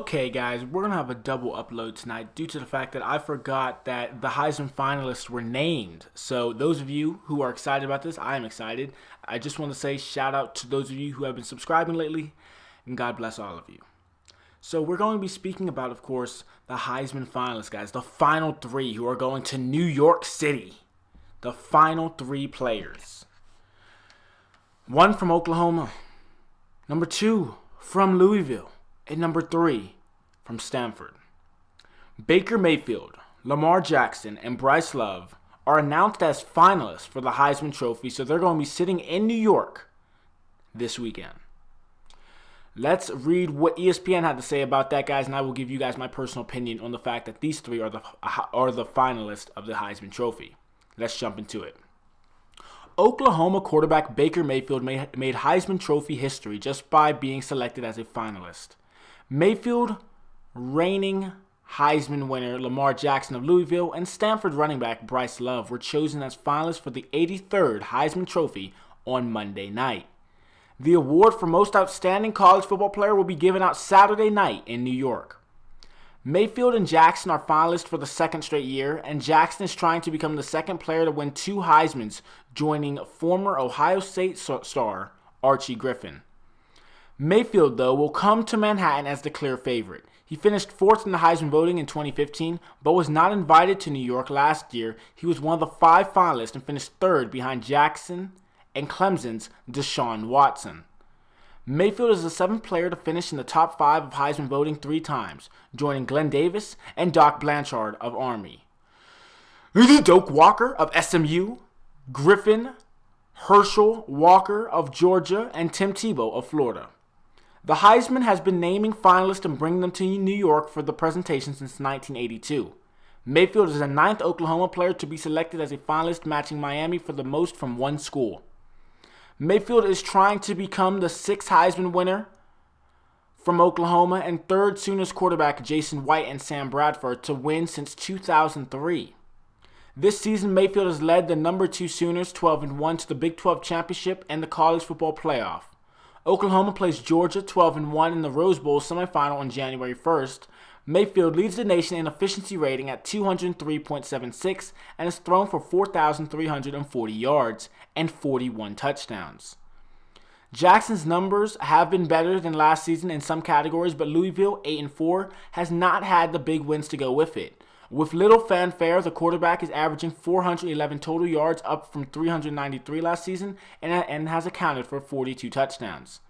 Okay, guys, we're going to have a double upload tonight due to the fact that I forgot that the Heisman finalists were named. So, those of you who are excited about this, I am excited. I just want to say shout out to those of you who have been subscribing lately, and God bless all of you. So, we're going to be speaking about, of course, the Heisman finalists, guys, the final three who are going to New York City. The final three players. One from Oklahoma, number two from Louisville, and number three from Stanford. Baker Mayfield, Lamar Jackson, and Bryce Love are announced as finalists for the Heisman Trophy, so they're going to be sitting in New York this weekend. Let's read what ESPN had to say about that, guys, and I will give you guys my personal opinion on the fact that these three are the finalists of the Heisman Trophy. Let's jump into it. Oklahoma quarterback Baker Mayfield made Heisman Trophy history just by being selected as a finalist. Mayfield, reigning Heisman winner Lamar Jackson of Louisville, and Stanford running back Bryce Love were chosen as finalists for the 83rd Heisman Trophy on Monday night. The award for most outstanding college football player will be given out Saturday night in New York. Mayfield and Jackson are finalists for the second straight year, and Jackson is trying to become the second player to win two Heismans, joining former Ohio State star Archie Griffin. Mayfield, though, will come to Manhattan as the clear favorite. He finished fourth in the Heisman voting in 2015, but was not invited to New York last year. He was one of the five finalists and finished third behind Jackson and Clemson's Deshaun Watson. Mayfield is the seventh player to finish in the top five of Heisman voting three times, joining Glenn Davis and Doc Blanchard of Army. Doak Walker of SMU, Griffin, Herschel Walker of Georgia, and Tim Tebow of Florida. The Heisman has been naming finalists and bringing them to New York for the presentation since 1982. Mayfield is the ninth Oklahoma player to be selected as a finalist, matching Miami for the most from one school. Mayfield is trying to become the sixth Heisman winner from Oklahoma and third Sooners quarterback Jason White and Sam Bradford to win since 2003. This season, Mayfield has led the number two Sooners 12-1 to the Big 12 championship and the college football playoff. Oklahoma plays Georgia 12-1 in the Rose Bowl semifinal on January 1st. Mayfield leads the nation in efficiency rating at 203.76 and is thrown for 4,340 yards and 41 touchdowns. Jackson's numbers have been better than last season in some categories, but Louisville, 8-4, has not had the big wins to go with it. With little fanfare, the quarterback is averaging 411 total yards, up from 393 last season, and has accounted for 42 touchdowns.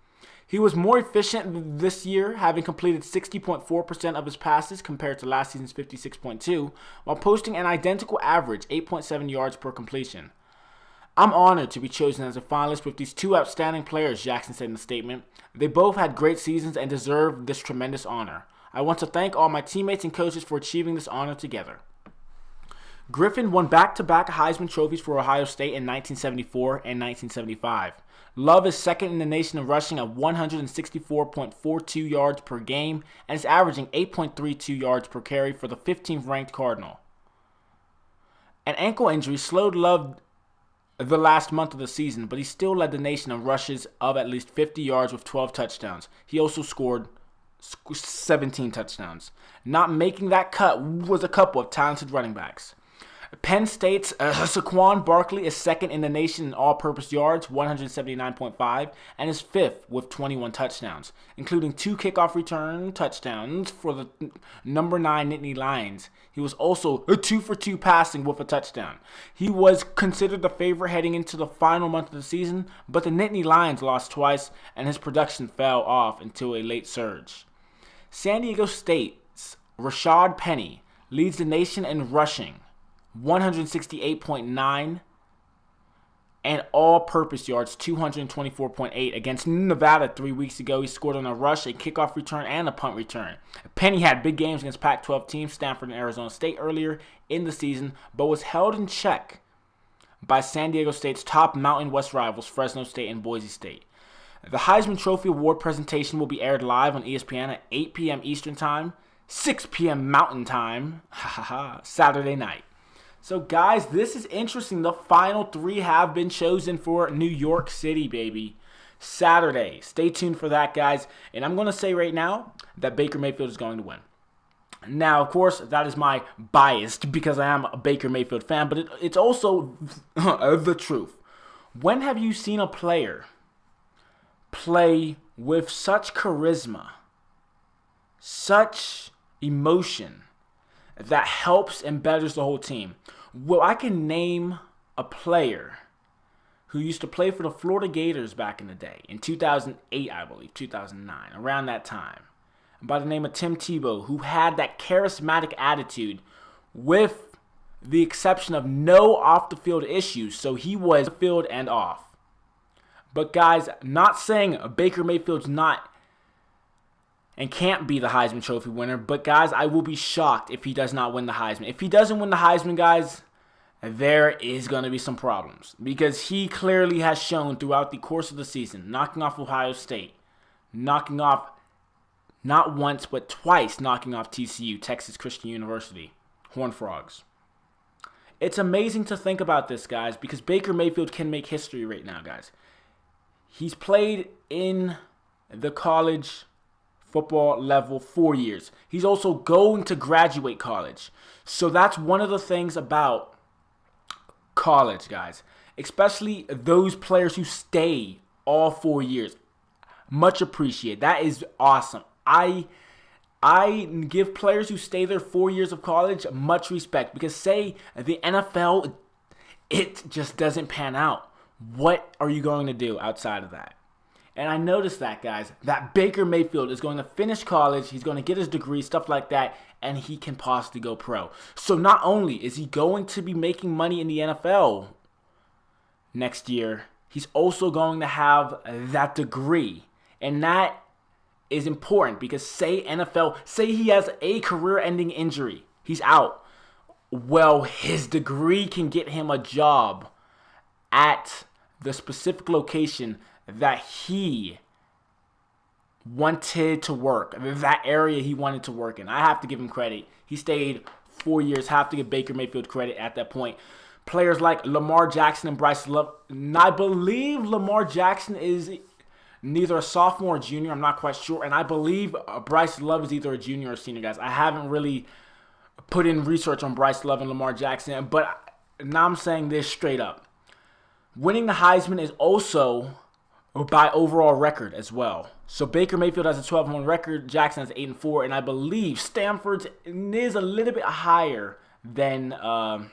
He was more efficient this year, having completed 60.4% of his passes compared to last season's 56.2%, while posting an identical average, 8.7 yards per completion. I'm honored to be chosen as a finalist with these two outstanding players, Jackson said in a statement. They both had great seasons and deserve this tremendous honor. I want to thank all my teammates and coaches for achieving this honor together. Griffin won back-to-back Heisman trophies for Ohio State in 1974 and 1975. Love is second in the nation in rushing at 164.42 yards per game and is averaging 8.32 yards per carry for the 15th-ranked Cardinal. An ankle injury slowed Love the last month of the season, but he still led the nation in rushes of at least 50 yards with 12 touchdowns. He also scored 17 touchdowns. Not making that cut was a couple of talented running backs. Penn State's Saquon Barkley is second in the nation in all-purpose yards, 179.5, and is fifth with 21 touchdowns, including two kickoff return touchdowns for the number 9 Nittany Lions. He was also 2-for-2 passing with a touchdown. He was considered the favorite heading into the final month of the season, but the Nittany Lions lost twice, and his production fell off until a late surge. San Diego State's Rashad Penny leads the nation in rushing, 168.9, and all-purpose yards, 224.8. Against Nevada 3 weeks ago, he scored on a rush, a kickoff return, and a punt return. Penny had big games against Pac-12 teams Stanford and Arizona State earlier in the season, but was held in check by San Diego State's top Mountain West rivals, Fresno State and Boise State. The Heisman Trophy Award presentation will be aired live on ESPN at 8 p.m. Eastern Time, 6 p.m. Mountain Time, Saturday night. So, guys, this is interesting. The final three have been chosen for New York City, baby. Saturday. Stay tuned for that, guys. And I'm going to say right now that Baker Mayfield is going to win. Now, of course, that is my bias because I am a Baker Mayfield fan, but it's also the truth. When have you seen a player play with such charisma, such emotion, that helps and betters the whole team? Well, I can name a player who used to play for the Florida Gators back in the day, in 2008, I believe, 2009, around that time, by the name of Tim Tebow, who had that charismatic attitude with the exception of no off-the-field issues, so he was field and off. But guys, not saying Baker Mayfield's not and can't be the Heisman Trophy winner, but guys, I will be shocked if he does not win the Heisman. If he doesn't win the Heisman, guys, there is going to be some problems because he clearly has shown throughout the course of the season, knocking off Ohio State, knocking off not once but twice, knocking off TCU, Texas Christian University, Horned Frogs. It's amazing to think about this, guys, because Baker Mayfield can make history right now, guys. He's played in the college football level 4 years. He's also going to graduate college. So that's one of the things about college, guys, especially those players who stay all 4 years. Much appreciated. That is awesome. I give players who stay there 4 years of college much respect because say the NFL, it just doesn't pan out. What are you going to do outside of that? And I noticed that, guys, that Baker Mayfield is going to finish college, he's going to get his degree, stuff like that, and he can possibly go pro. So not only is he going to be making money in the NFL next year, he's also going to have that degree. And that is important because say he has a career-ending injury, he's out. Well, his degree can get him a job at the specific location that he wanted to work, that area he wanted to work in. I have to give him credit. He stayed 4 years. Have to give Baker Mayfield credit at that point. Players like Lamar Jackson and Bryce Love. And I believe Lamar Jackson is neither a sophomore or junior. I'm not quite sure. And I believe Bryce Love is either a junior or senior, guys. I haven't really put in research on Bryce Love and Lamar Jackson. But now I'm saying this straight up. Winning the Heisman is also by overall record as well. So Baker Mayfield has a 12-1 record, Jackson has 8-4, and I believe Stanford's is a little bit higher than the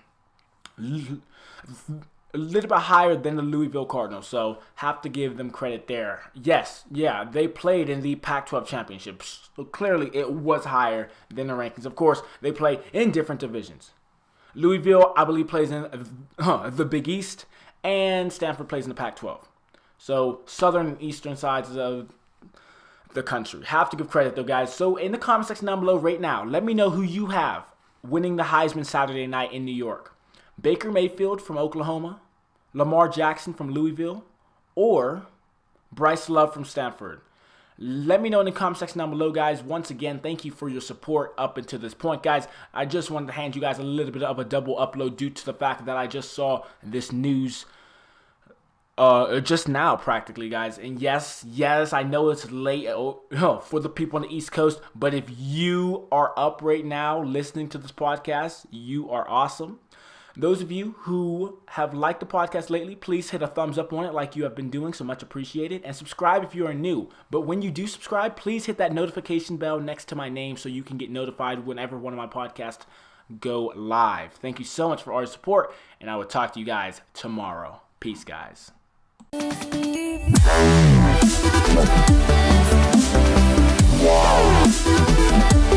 Louisville Cardinals. So have to give them credit there. Yes, yeah, they played in the Pac-12 championships. So clearly it was higher than the rankings. Of course, they play in different divisions. Louisville, I believe, plays in the Big East, and Stanford plays in the Pac-12. So southern and eastern sides of the country. Have to give credit, though, guys. So in the comment section down below right now, let me know who you have winning the Heisman Saturday night in New York. Baker Mayfield from Oklahoma, Lamar Jackson from Louisville, or Bryce Love from Stanford. Let me know in the comment section down below, guys. Once again, thank you for your support up until this point, guys. I just wanted to hand you guys a little bit of a double upload due to the fact that I just saw this news just now, practically, guys. And yes, I know it's late for the people on the East Coast, but if you are up right now listening to this podcast, you are awesome. Those of you who have liked the podcast lately, please hit a thumbs up on it like you have been doing, so much appreciated. And subscribe if you are new. But when you do subscribe, please hit that notification bell next to my name so you can get notified whenever one of my podcasts go live. Thank you so much for all your support, and I will talk to you guys tomorrow. Peace, guys. Wow.